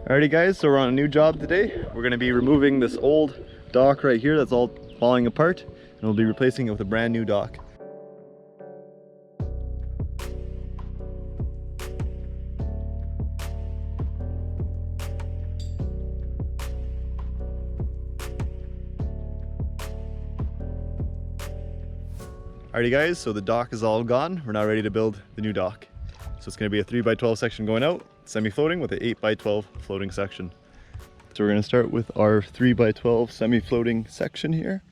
Alrighty guys, so we're on a new job today. We're gonna be removing this old dock right here that's all falling apart, and we'll be replacing it with a brand new dock. Alrighty guys, so the dock is all gone. We're now ready to build the new dock. So it's gonna be a 3x12 section going out, semi-floating with an 8x12 floating section. So we're gonna start with our 3x12 semi-floating section here.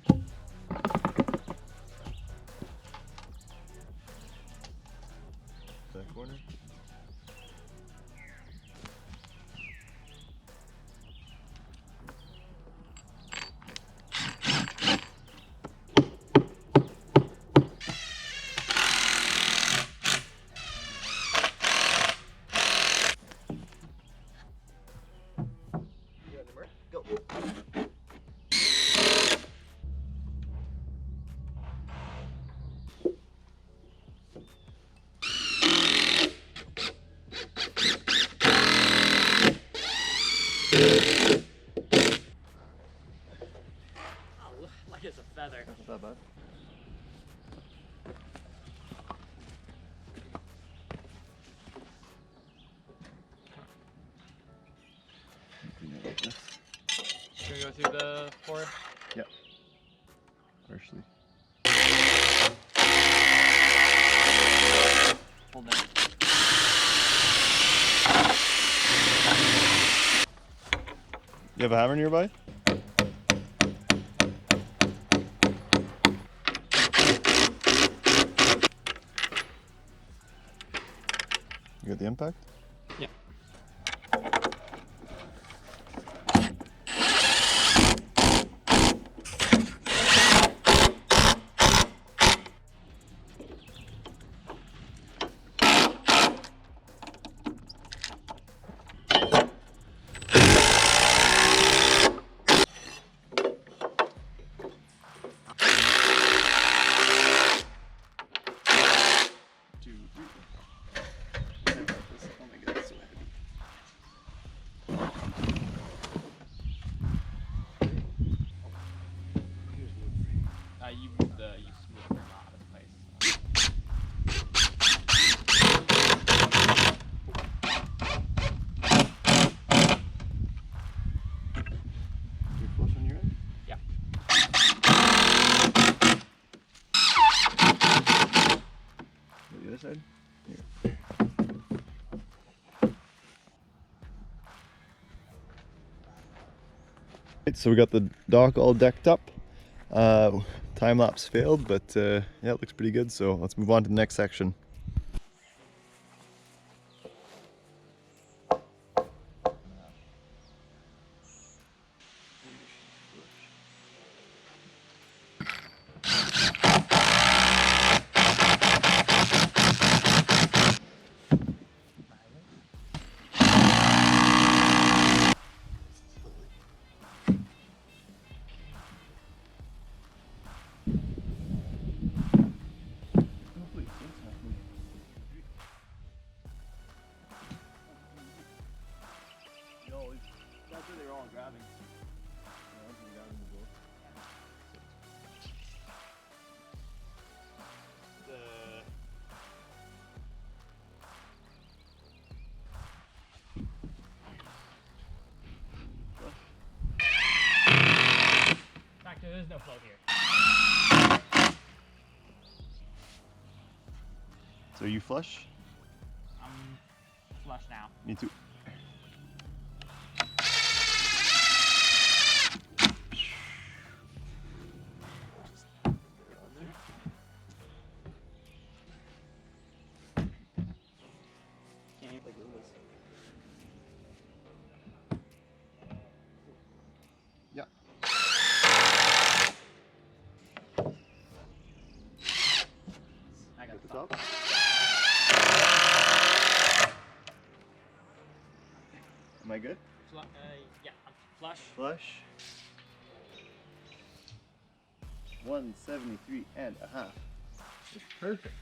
That corner. Like it's a feather. That's not bad. Should we go through the four? Yep. Partially. Hold it. You have a hammer nearby? You got the impact? Yeah. You smooth them out of place. You flush on your end? Yeah. The other side? Here. Right, so we got the dock all decked up. Time lapse failed, but yeah, it looks pretty good. So let's move on to the next section. There's no float here. So you flush? I'm flush now. Me too. Yeah. I got At the top. Am I good? Yeah, I'm flush. Flush. 173.5. Perfect.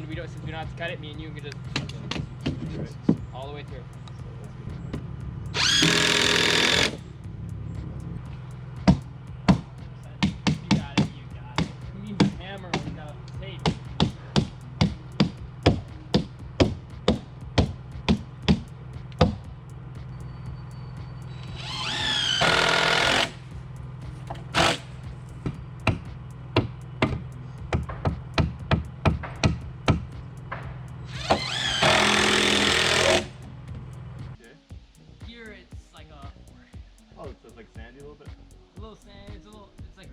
and we don't, since we don't have to cut it, me and you can just all the way through. You got it, you got it. We need the hammer, we got a tape. Here it's like a Oh, it's just like sandy a little bit. little sand, it's a little, it's like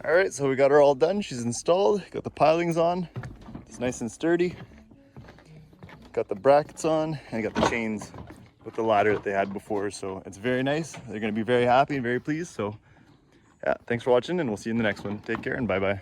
All right, so we got her all done. She's installed, got the pilings on. It's nice and sturdy. Got the brackets on and got the chains with the ladder that they had before. So it's very nice. They're gonna be very happy and very pleased. So yeah, thanks for watching and we'll see you in the next one. Take care and bye-bye.